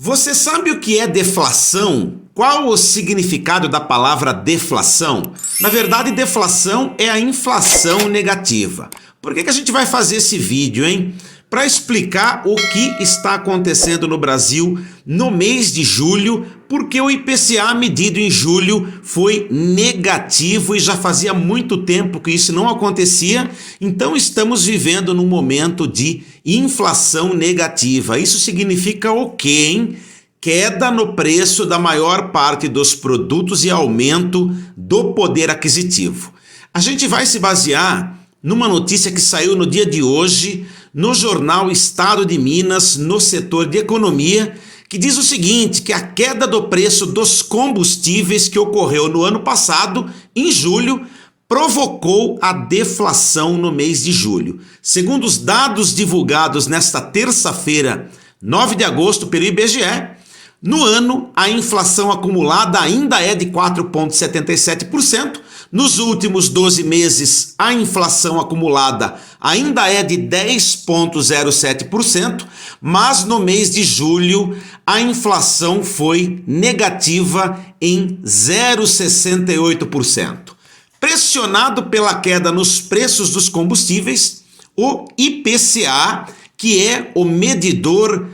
Você sabe o que é deflação? Qual o significado da palavra deflação? Na verdade, deflação é a inflação negativa. Por que a gente vai fazer esse vídeo, hein? Para explicar o que está acontecendo no Brasil no mês de julho, porque o IPCA medido em julho foi negativo e já fazia muito tempo que isso não acontecia, então estamos vivendo num momento de inflação negativa. Isso significa o quê, hein? Queda no preço da maior parte dos produtos e aumento do poder aquisitivo. A gente vai se basear numa notícia que saiu no dia de hoje no jornal Estado de Minas, no setor de economia, que diz o seguinte, que a queda do preço dos combustíveis que ocorreu no ano passado, em julho, provocou a deflação no mês de julho. Segundo os dados divulgados nesta terça-feira, 9 de agosto, pelo IBGE, no ano, a inflação acumulada ainda é de 4,77%. Nos últimos 12 meses, a inflação acumulada ainda é de 10,07%, mas no mês de julho, a inflação foi negativa em 0,68%. Pressionado pela queda nos preços dos combustíveis, o IPCA, que é o medidor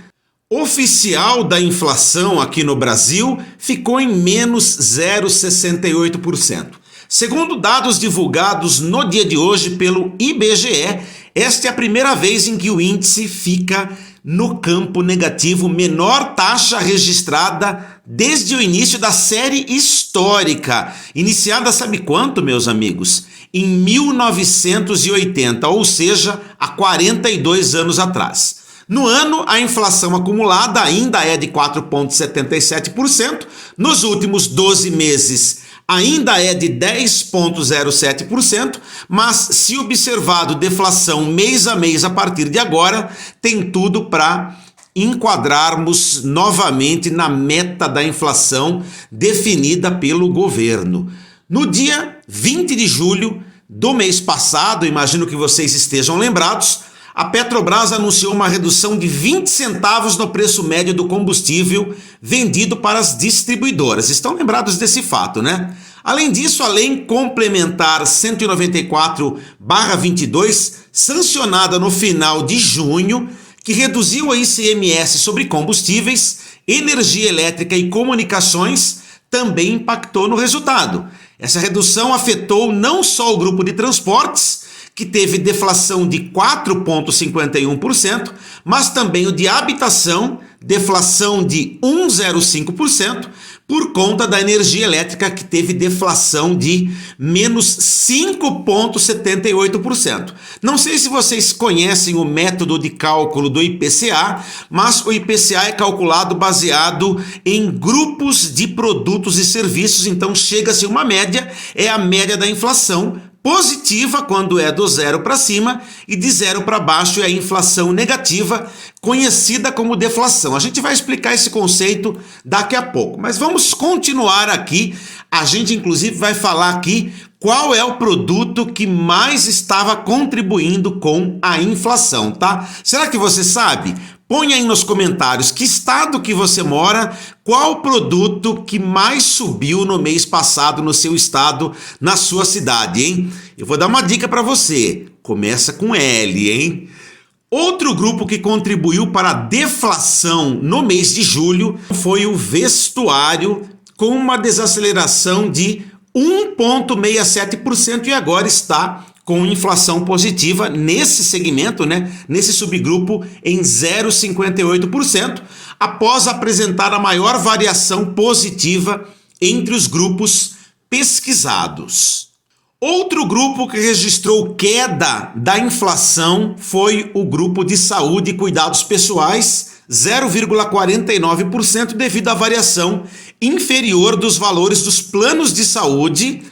oficial da inflação aqui no Brasil, ficou em menos 0,68%. Segundo dados divulgados no dia de hoje pelo IBGE, esta é a primeira vez em que o índice fica no campo negativo, menor taxa registrada desde o início da série histórica. Iniciada sabe quanto, meus amigos? Em 1980, ou seja, há 42 anos atrás. No ano, a inflação acumulada ainda é de 4,77%, nos últimos 12 meses ainda é de 10,07%, mas se observado deflação mês a mês a partir de agora, tem tudo para enquadrarmos novamente na meta da inflação definida pelo governo. No dia 20 de julho do mês passado, imagino que vocês estejam lembrados, a Petrobras anunciou uma redução de 20 centavos no preço médio do combustível vendido para as distribuidoras. Estão lembrados desse fato, né? Além disso, a Lei Complementar 194/22, sancionada no final de junho, que reduziu a ICMS sobre combustíveis, energia elétrica e comunicações, também impactou no resultado. Essa redução afetou não só o grupo de transportes, que teve deflação de 4,51%, mas também o de habitação, deflação de 1,05%, por conta da energia elétrica, que teve deflação de menos 5,78%. Não sei se vocês conhecem o método de cálculo do IPCA, mas o IPCA é calculado baseado em grupos de produtos e serviços, então chega-se uma média, é a média da inflação, positiva quando é do zero para cima e de zero para baixo é a inflação negativa, conhecida como deflação. A gente vai explicar esse conceito daqui a pouco, mas vamos continuar aqui. A gente inclusive vai falar aqui qual é o produto que mais estava contribuindo com a inflação, tá? Será que você sabe? Põe aí nos comentários que estado que você mora, qual produto que mais subiu no mês passado no seu estado, na sua cidade, hein? Eu vou dar uma dica para você, começa com L, hein? Outro grupo que contribuiu para a deflação no mês de julho foi o vestuário, com uma desaceleração de 1,67% e agora está com inflação positiva nesse segmento, né? Nesse subgrupo em 0,58%, após apresentar a maior variação positiva entre os grupos pesquisados. Outro grupo que registrou queda da inflação foi o grupo de saúde e cuidados pessoais, 0,49%, devido à variação inferior dos valores dos planos de saúde,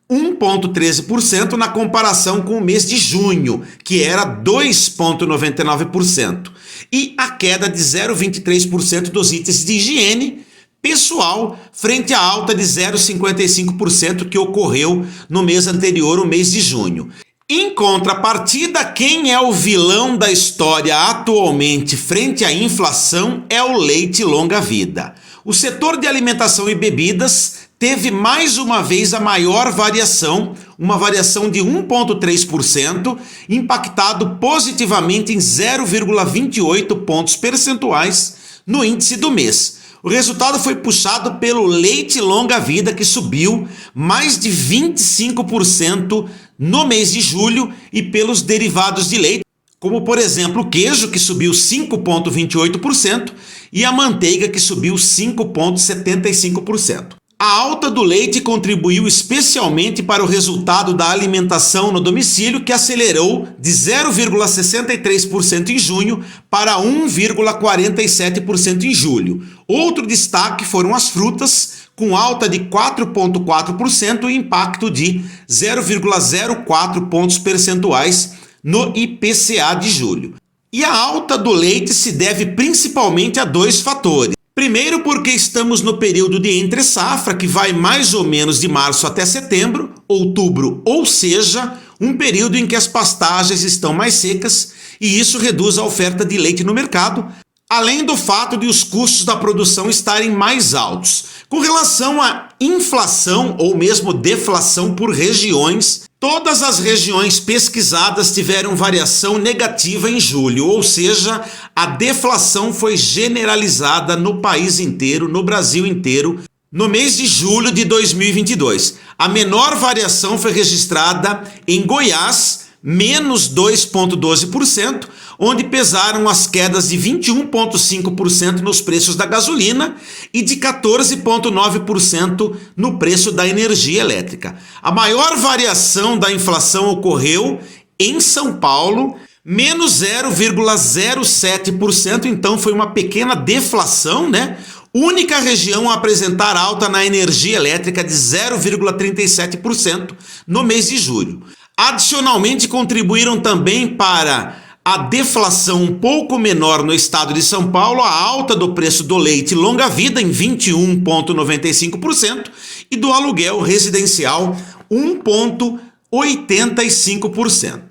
1,13% na comparação com o mês de junho, que era 2,99%, e a queda de 0,23% dos itens de higiene pessoal, frente à alta de 0,55% que ocorreu no mês anterior, o mês de junho. Em contrapartida, quem é o vilão da história atualmente frente à inflação é o leite longa-vida. O setor de alimentação e bebidas teve mais uma vez a maior variação, uma variação de 1,3%, impactado positivamente em 0,28 pontos percentuais no índice do mês. O resultado foi puxado pelo leite longa-vida, que subiu mais de 25% no mês de julho, e pelos derivados de leite, como por exemplo o queijo, que subiu 5,28%, e a manteiga, que subiu 5,75%. A alta do leite contribuiu especialmente para o resultado da alimentação no domicílio, que acelerou de 0,63% em junho para 1,47% em julho. Outro destaque foram as frutas, com alta de 4,4% e impacto de 0,04 pontos percentuais no IPCA de julho. E a alta do leite se deve principalmente a dois fatores. Primeiro, porque estamos no período de entre-safra, que vai mais ou menos de março até setembro, outubro, ou seja, um período em que as pastagens estão mais secas, e isso reduz a oferta de leite no mercado, além do fato de os custos da produção estarem mais altos. Com relação à inflação ou mesmo deflação por regiões, todas as regiões pesquisadas tiveram variação negativa em julho, ou seja, a deflação foi generalizada no país inteiro, no Brasil inteiro, no mês de julho de 2022. A menor variação foi registrada em Goiás, menos 2,12%, onde pesaram as quedas de 21,5% nos preços da gasolina e de 14,9% no preço da energia elétrica. A maior variação da inflação ocorreu em São Paulo, menos 0,07%, então foi uma pequena deflação, né? Única região a apresentar alta na energia elétrica de 0,37% no mês de julho. Adicionalmente, contribuíram também para a deflação um pouco menor no estado de São Paulo, a alta do preço do leite longa-vida em 21,95% e do aluguel residencial 1,85%.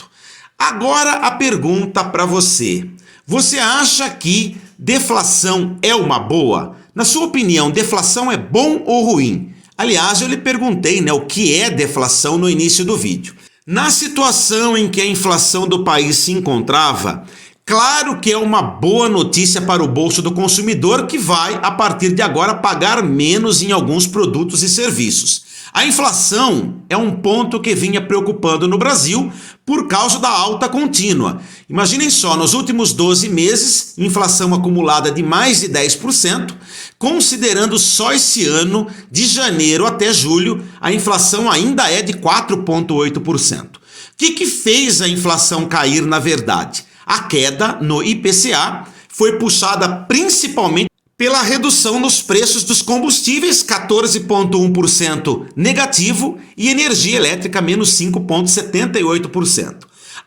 Agora a pergunta para você. Você acha que deflação é uma boa? Na sua opinião, deflação é bom ou ruim? Aliás, eu lhe perguntei, né, o que é deflação no início do vídeo. Na situação em que a inflação do país se encontrava, claro que é uma boa notícia para o bolso do consumidor, que vai, a partir de agora, pagar menos em alguns produtos e serviços. A inflação é um ponto que vinha preocupando no Brasil por causa da alta contínua. Imaginem só, nos últimos 12 meses, inflação acumulada de mais de 10%, considerando só esse ano, de janeiro até julho, a inflação ainda é de 4,8%. O que fez a inflação cair, na verdade? A queda no IPCA foi puxada principalmente pela redução nos preços dos combustíveis, 14,1% negativo, e energia elétrica, menos 5,78%.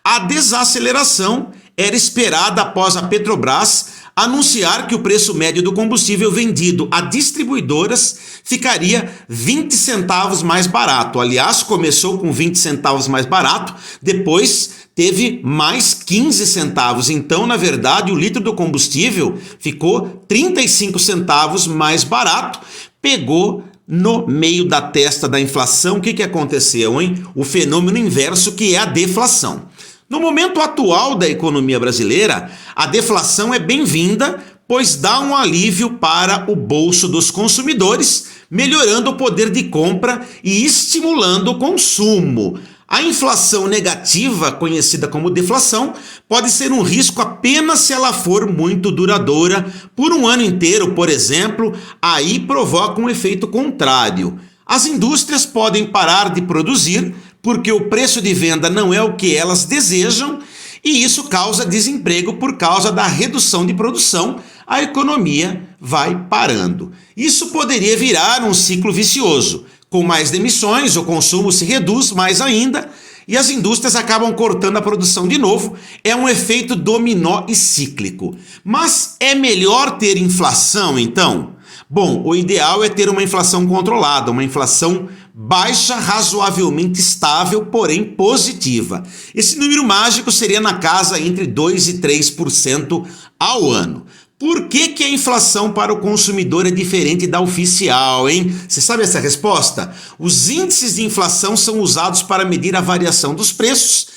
A desaceleração era esperada após a Petrobras anunciar que o preço médio do combustível vendido a distribuidoras ficaria 20 centavos mais barato. Aliás, começou com 20 centavos mais barato, depois teve mais 15 centavos. Então, na verdade, o litro do combustível ficou 35 centavos mais barato, pegou no meio da testa da inflação. O que aconteceu, hein? O fenômeno inverso, que é a deflação. No momento atual da economia brasileira, a deflação é bem-vinda, pois dá um alívio para o bolso dos consumidores, melhorando o poder de compra e estimulando o consumo. A inflação negativa, conhecida como deflação, pode ser um risco apenas se ela for muito duradoura, por um ano inteiro, por exemplo, aí provoca um efeito contrário. As indústrias podem parar de produzir porque o preço de venda não é o que elas desejam, e isso causa desemprego por causa da redução de produção. A economia vai parando. Isso poderia virar um ciclo vicioso. Com mais demissões, o consumo se reduz mais ainda e as indústrias acabam cortando a produção de novo. É um efeito dominó e cíclico. Mas é melhor ter inflação, então? Bom, o ideal é ter uma inflação controlada, uma inflação baixa, razoavelmente estável, porém positiva. Esse número mágico seria na casa entre 2% e 3% ao ano. Por que que a inflação para o consumidor é diferente da oficial, hein? Você sabe essa resposta? Os índices de inflação são usados para medir a variação dos preços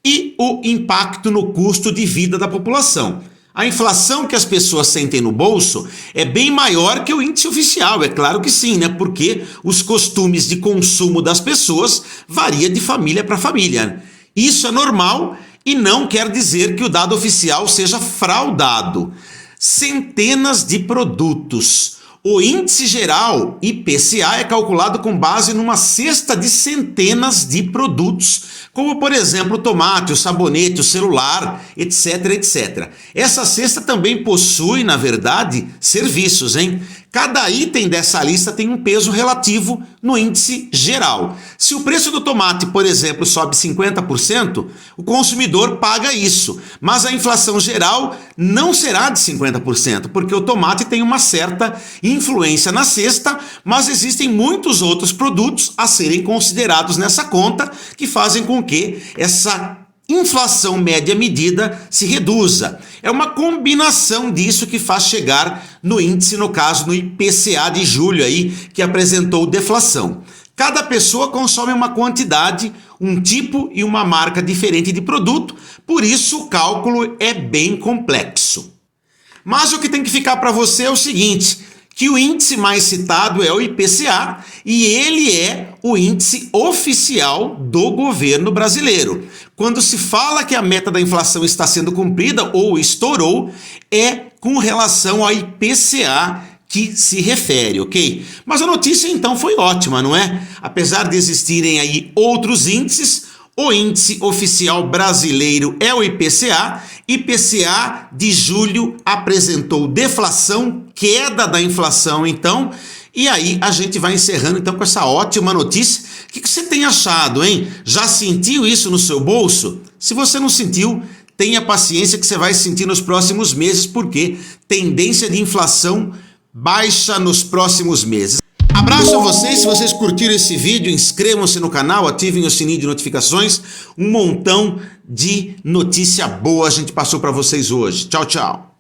e o impacto no custo de vida da população. A inflação que as pessoas sentem no bolso é bem maior que o índice oficial, é claro que sim, né? Porque os costumes de consumo das pessoas variam de família para família. Isso é normal e não quer dizer que o dado oficial seja fraudado. Centenas de produtos. O índice geral, IPCA, é calculado com base numa cesta de centenas de produtos, como por exemplo o tomate, o sabonete, o celular, etc, etc. Essa cesta também possui, na verdade, serviços, hein? Cada item dessa lista tem um peso relativo no índice geral. Se o preço do tomate, por exemplo, sobe 50%, o consumidor paga isso. Mas a inflação geral não será de 50%, porque o tomate tem uma certa influência na cesta, mas existem muitos outros produtos a serem considerados nessa conta que fazem com que essa inflação média medida se reduza. É uma combinação disso que faz chegar no índice, no caso, no IPCA de julho aí, que apresentou deflação. Cada pessoa consome uma quantidade, um tipo e uma marca diferente de produto, por isso o cálculo é bem complexo. Mas o que tem que ficar para você é o seguinte, que o índice mais citado é o IPCA e ele é o índice oficial do governo brasileiro. Quando se fala que a meta da inflação está sendo cumprida ou estourou, é com relação ao IPCA que se refere, ok? Mas a notícia então foi ótima, não é? Apesar de existirem aí outros índices, o índice oficial brasileiro é o IPCA. IPCA de julho apresentou deflação, queda da inflação então, e aí a gente vai encerrando então com essa ótima notícia. O que você tem achado, hein? Já sentiu isso no seu bolso? Se você não sentiu, tenha paciência que você vai sentir nos próximos meses, porque tendência de inflação baixa nos próximos meses. Abraço a vocês, se vocês curtiram esse vídeo, inscrevam-se no canal, ativem o sininho de notificações, um montão de notícia boa a gente passou para vocês hoje. Tchau, tchau.